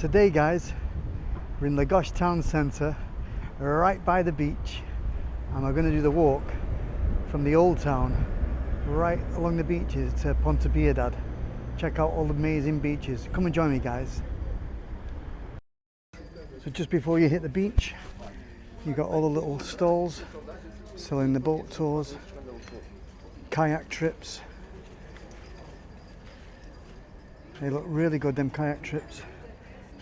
Today guys, we're in Lagos town centre, right by the beach, and we're going to do the walk from the old town right along the beaches to Ponta da Piedade. Check out all the amazing beaches. Come and join me guys. So just before you hit the beach, you got all the little stalls selling the boat tours, kayak trips. They look really good, them kayak trips.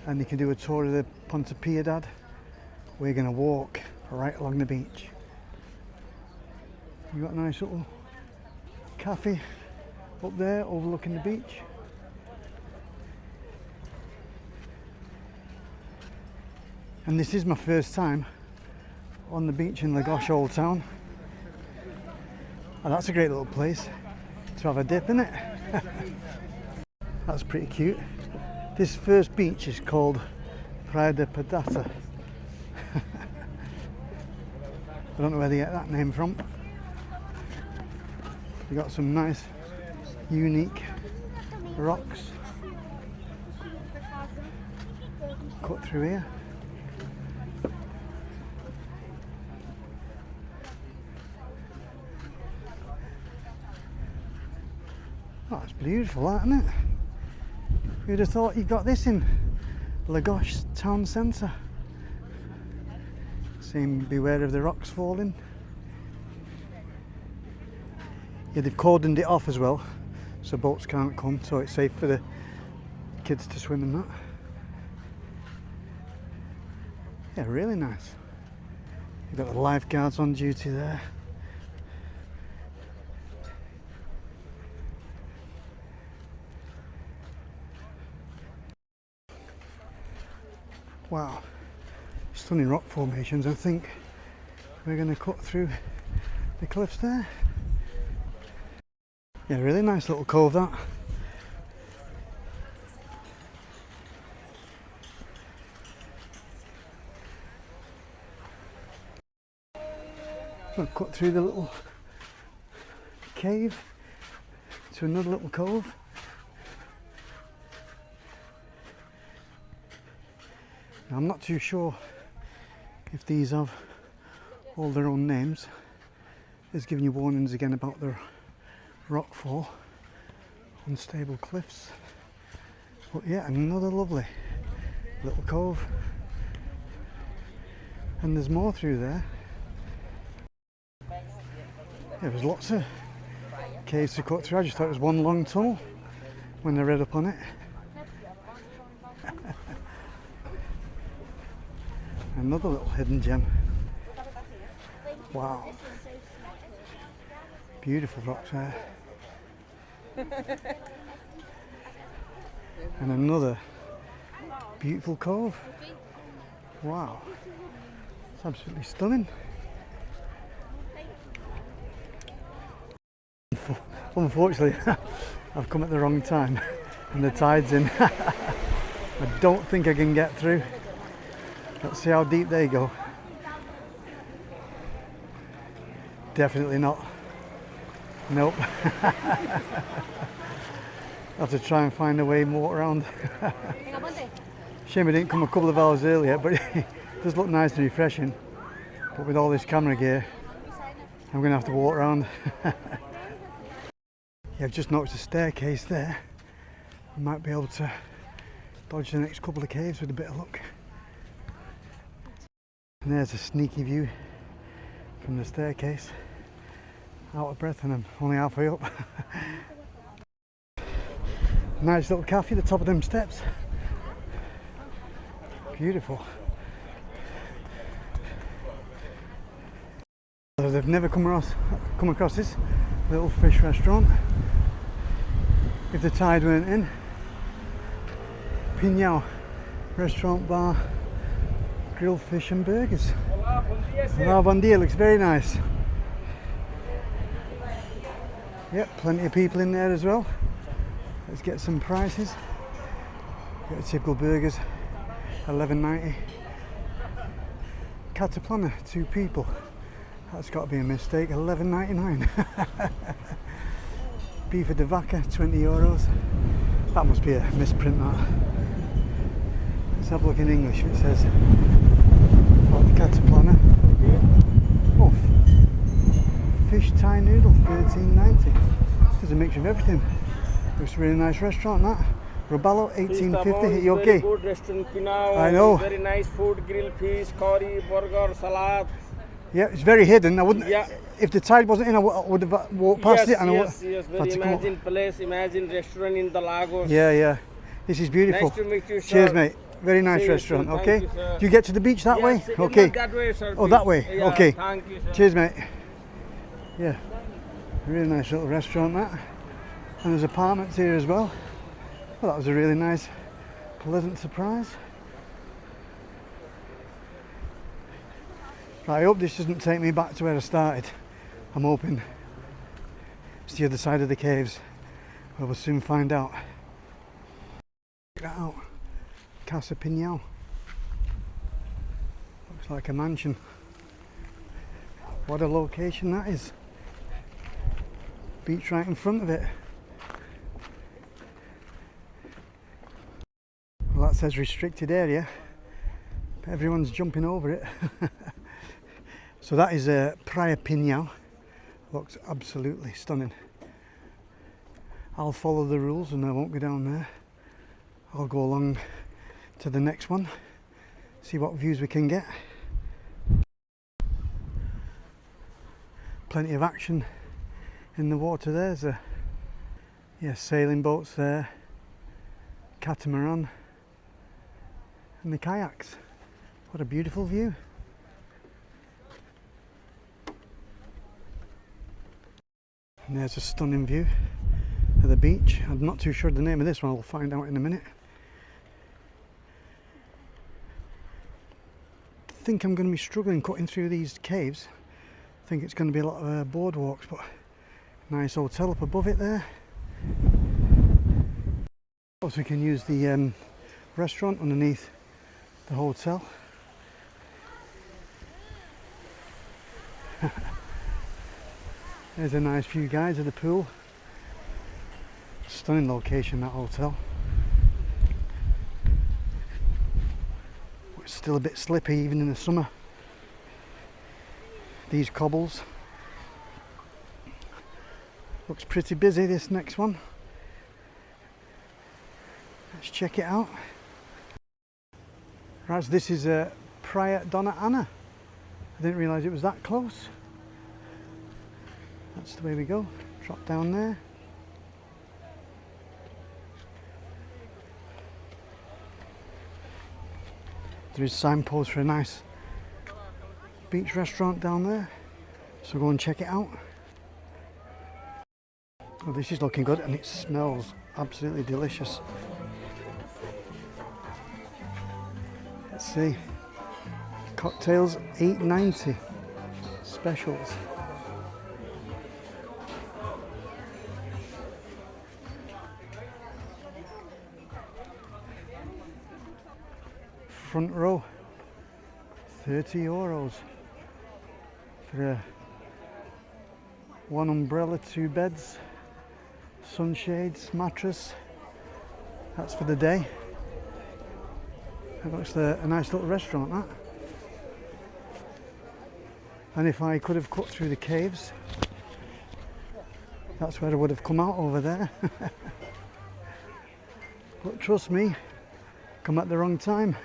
And you can do a tour of the Ponta da Piedade. We're going to walk right along the beach. You got a nice little cafe up there overlooking the beach. And this is my first time on the beach in Lagos Old Town. And that's a great little place to have a dip in it. That's pretty cute. This first beach is called Praia da Batata. I don't know where they get that name from. You got some nice, unique rocks cut through here. Oh, it's beautiful, that, isn't it? Who'd have thought you got this in Lagos town centre? Saying beware of the rocks falling. Yeah, they've cordoned it off as well, so boats can't come, so it's safe for the kids to swim in that. Yeah, really nice. You've got the lifeguards on duty there. Wow, stunning rock formations. I think we're going to cut through the cliffs there. Yeah, really nice little cove that. We'll cut through the little cave to another little cove. Now, I'm not too sure if these have all their own names. It's giving you warnings again about the rockfall, unstable cliffs. But yeah, another lovely little cove. And there's more through there. Yeah, there's lots of caves to cut through. I just thought it was one long tunnel when I read up on it. Another little hidden gem. Wow. Beautiful rocks there. And another beautiful cove. Wow. It's absolutely stunning. Unfortunately, I've come at the wrong time and the tide's in. I don't think I can get through. Let's see how deep they go. Definitely not. Nope. I'll have to try and find a way more around. Shame I didn't come a couple of hours earlier, but it does look nice and refreshing. But with all this camera gear, I'm going to have to walk around. Yeah, I've just noticed a staircase there. We might be able to dodge the next couple of caves with a bit of luck. And there's a sneaky view from the staircase. Out of breath and I'm only halfway up. Nice little cafe at the top of them steps. Beautiful. I've never come across this little fish restaurant. If the tide weren't in. Pinhão restaurant bar. Grilled fish and burgers. Hola, bon dia, looks very nice. Yep, plenty of people in there as well. Let's get some prices. Got the typical burgers, $11.90. Cataplana, 2 people. That's got to be a mistake, $11.99. Beef de vaca, €20. That must be a misprint, that. Let's have a look in English if it says about the Cataplanner. Oh, fish Thai noodle, $13.90. There's a mixture of everything. Looks a really nice restaurant, that. Roballo, $18.50. You okay? Very good restaurant, Pinao. I know. Very nice food, grilled fish, curry, burger, salad. Yeah, it's very hidden. I wouldn't. Yeah. If the tide wasn't in, I would have walked past it. And Yes. Very imagine place, imagine restaurant in the Lagos. Yeah. This is beautiful. Nice to meet you, sir. Cheers, mate. Very nice See you restaurant. soon. Okay. Thank you, sir. Do you get to the beach that way? Yes, Okay. not that way, sir. Oh, that way. Yeah, Okay. Thank you, sir. Cheers, mate. Yeah. Really nice little restaurant, that. And there's apartments here as well. Well, that was a really nice, pleasant surprise. Right, I hope this doesn't take me back to where I started. I'm hoping it's the other side of the caves. Well, we'll soon find out. Check that out. Casa Pinhal. Looks like a mansion. What a location that is. Beach right in front of it. Well, that says restricted area. Everyone's jumping over it. So that is Praia Pinhal. Looks absolutely stunning. I'll follow the rules and I won't go down there. I'll go along to the next one, see what views we can get. Plenty of action in the water. There's sailing boats there, catamaran, and the kayaks. What a beautiful view. And there's a stunning view of the beach. I'm not too sure the name of this one, I'll find out in a minute. I think I'm going to be struggling cutting through these caves. I think it's going to be a lot of boardwalks, but nice hotel up above it there. Also, we can use the restaurant underneath the hotel. There's a nice view, guys, of the pool. Stunning location, that hotel. It's still a bit slippy even in the summer. These cobbles. Looks pretty busy, this next one. Let's check it out. Right, so this is Praia Dona Ana. I didn't realise it was that close. That's the way we go. Drop down there. There is signposts for a nice beach restaurant down there, so go and check it out. Oh, this is looking good and it smells absolutely delicious. Let's see. Cocktails $8.90. Specials. Front row, €30 for one umbrella, 2 beds, sunshades, mattress. That's for the day. That looks a nice little restaurant, that. And if I could have cut through the caves, that's where I would have come out, over there. But trust me, come at the wrong time.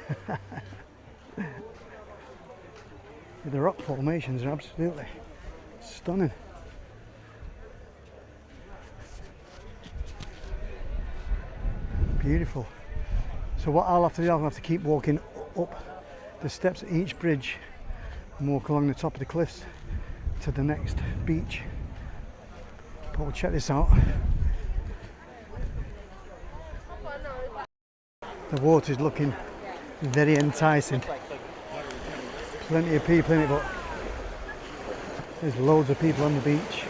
The rock formations are absolutely stunning. Beautiful. So what I'll have to do, I'll have to keep walking up the steps at each bridge and walk along the top of the cliffs to the next beach. But we'll check this out. The water's looking very enticing. Plenty of people in it, but there's loads of people on the beach.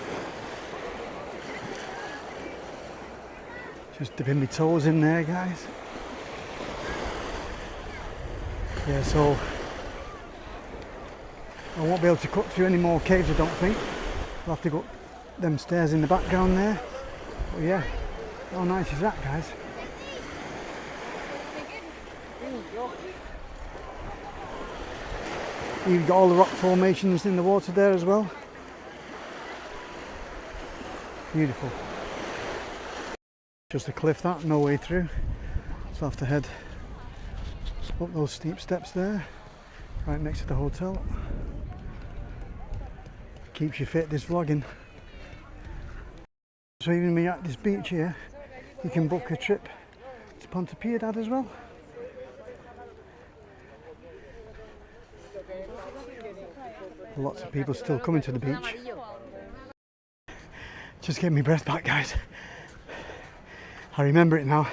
Just dipping my toes in there, guys. Yeah, so I won't be able to cut through any more caves, I don't think. I'll have to go up them stairs in the background there. But yeah, how nice is that, guys? You've got all the rock formations in the water there as well. Beautiful. Just a cliff that, no way through. So I have to head up those steep steps there, right next to the hotel. Keeps you fit, this vlogging. So even when you're at this beach here, you can book a trip to Ponta da Piedade as well. Lots of people still coming to the beach. Just get my breath back, guys. I remember it now.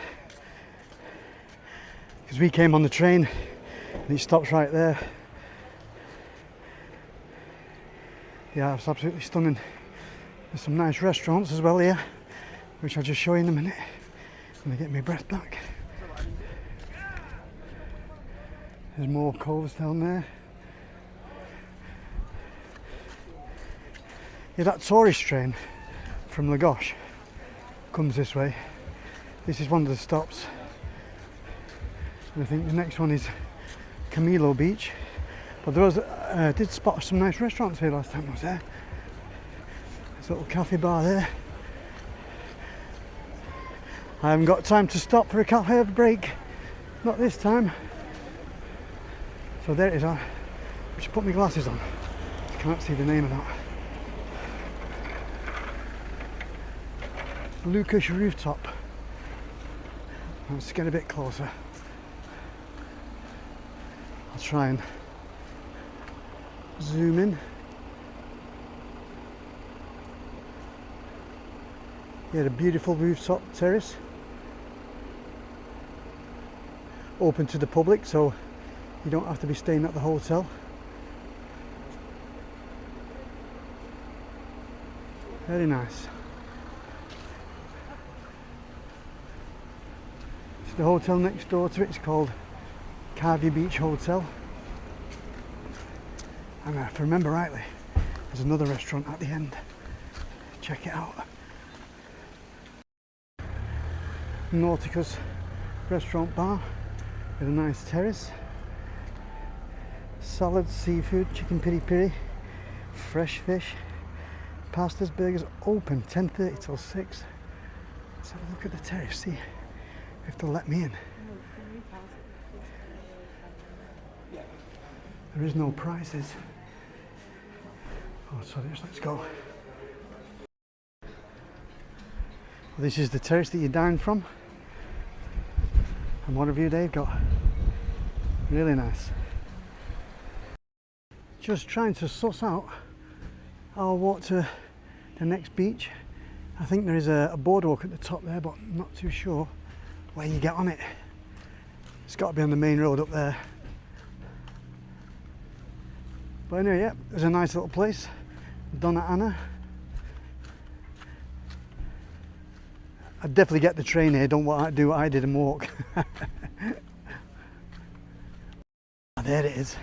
Because we came on the train and it stops right there. Yeah, it's absolutely stunning. There's some nice restaurants as well here, which I'll just show you in a minute. I'm gonna get my breath back. There's more coves down there. Yeah, that tourist train from Lagos comes this way. This is one of the stops. And I think the next one is Camilo Beach. But there was, did spot some nice restaurants here last time I was there. There's a little cafe bar there. I haven't got time to stop for a cafe break. Not this time. So there it is. I should put my glasses on. I can't see the name of that. Lucas rooftop. Let's get a bit closer. I'll try and zoom in. Yeah, a beautiful rooftop terrace. Open to the public, so you don't have to be staying at the hotel. Very nice. So the hotel next door to it is called Cove Beach Hotel. And if I remember rightly, there's another restaurant at the end. Check it out. Nautica's restaurant bar with a nice terrace. Salad, seafood, chicken piri piri, fresh fish, pastas, burgers, open 10:30 till 6. Let's have a look at the terrace, see if they'll let me in. There is no prices. Oh, sorry, let's go. Well, this is the terrace that you dine from. And what a view they've got. Really nice. Just trying to suss out how I'll walk to the next beach. I think there is a boardwalk at the top there, but I'm not too sure where you get on it. It's got to be on the main road up there. But anyway, yeah, there's a nice little place, Dona Ana. I'd definitely get the train here, don't do what I did and walk. There it is.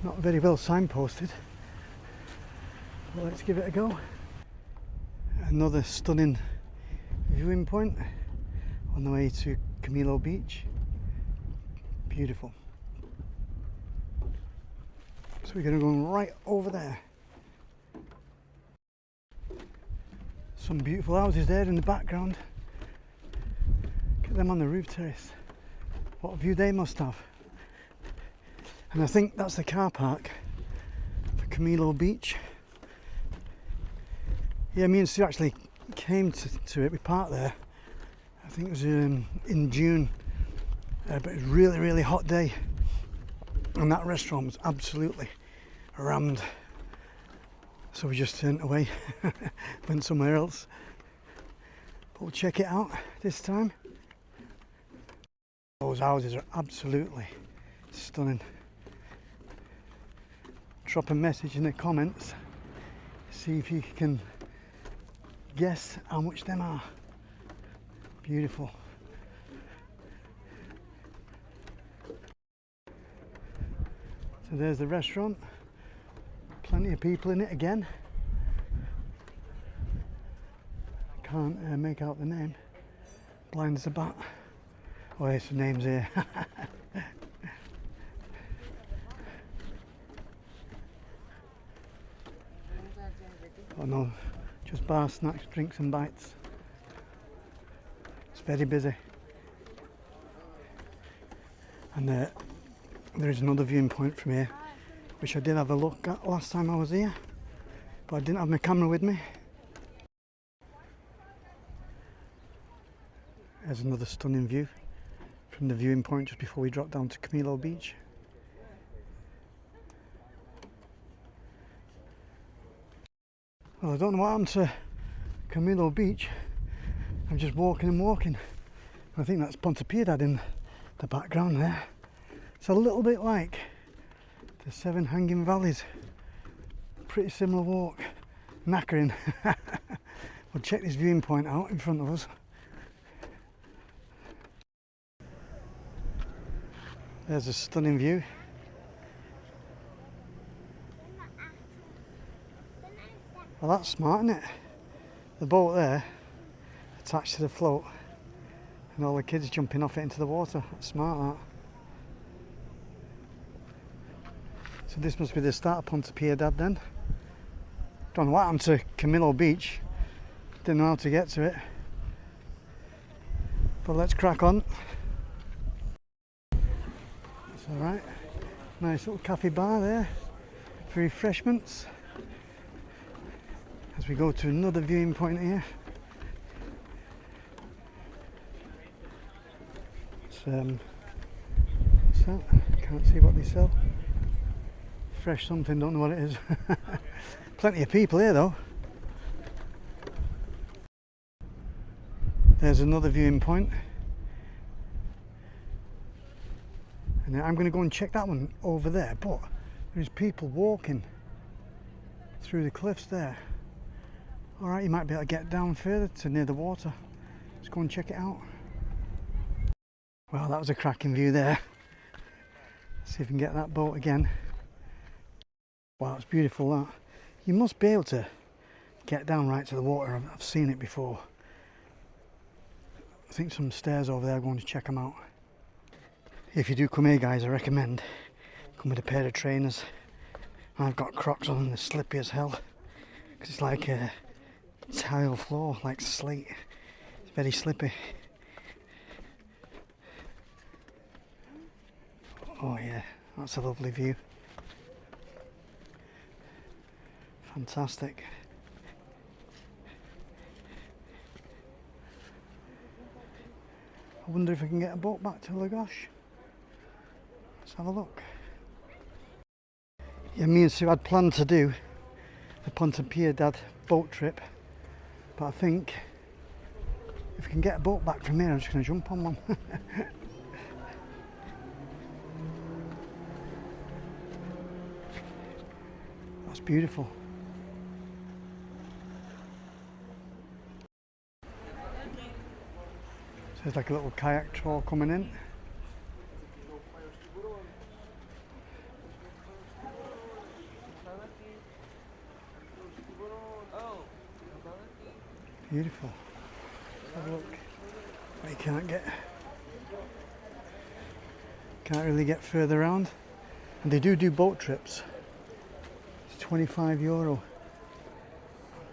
Not very well signposted. Well, let's give it a go. Another stunning viewing point on the way to Camilo Beach. Beautiful. So we're going to go right over there. Some beautiful houses there in the background. Look at them on the roof terrace. What a view they must have. And I think that's the car park for Camilo Beach. Yeah, me and Sue actually came to it. We parked there. I think it was in June. But it was a really, really hot day. And that restaurant was absolutely rammed. So we just turned away, went somewhere else. But we'll check it out this time. Those houses are absolutely stunning. Drop a message in the comments, see if you can guess how much them are. Beautiful. So there's the restaurant. Plenty of people in it again. Can't make out the name. Blind as a bat. Oh, there's some names here. Oh no, just bar, snacks, drinks and bites. It's very busy. And there is another viewing point from here, which I did have a look at last time I was here, but I didn't have my camera with me. There's another stunning view from the viewing point just before we drop down to Camilo Beach. Well, I don't know what happened to Camilo Beach. I'm just walking and walking. I think that's Ponta da Piedade in the background there. It's a little bit like the Seven Hanging Valleys. Pretty similar walk. Knackering. We'll check this viewing point out in front of us. There's a stunning view. Well, that's smart, isn't it? The boat there, attached to the float, and all the kids jumping off it into the water. That's smart, that. So this must be the start of Ponta da Piedade then. Don't know what happened to Camilo Beach. Didn't know how to get to it. But let's crack on. It's alright. Nice little cafe bar there for refreshments. As we go to another viewing point here. It's, what's that? Can't see what they sell. Fresh something, don't know what it is. Plenty of people here though. There's another viewing point. And I'm going to go and check that one over there, but there's people walking through the cliffs there. Alright, you might be able to get down further to near the water. Let's go and check it out. Well, that was a cracking view there. Let's see if we can get that boat again. Wow, it's beautiful that. You must be able to get down right to the water. I've seen it before. I think some stairs over there, I'm going to check them out. If you do come here guys, I recommend come with a pair of trainers. I've got Crocs on and they're slippy as hell. Because it's like a tile floor, like slate. It's very slippy. Oh yeah, that's a lovely view. Fantastic. I wonder if I can get a boat back to Lagos. Let's have a look. Yeah, me and Sue had planned to do the Ponta da Piedade boat trip, but I think if we can get a boat back from here, I'm just going to jump on one. That's beautiful. So there's like a little kayak trawl coming in. Beautiful. Have a look. But you can't really get further around. And they do boat trips. It's €25.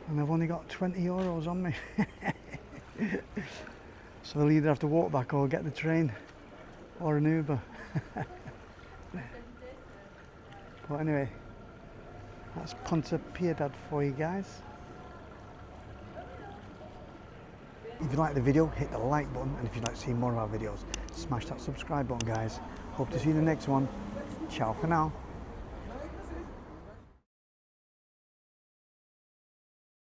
And I've only got €20 on me. So they'll either have to walk back or get the train or an Uber. But anyway, that's Ponta da Piedade for you guys. If you like the video, hit the like button, and if you'd like to see more of our videos, smash that subscribe button guys. Hope to see you in the next one. Ciao for now.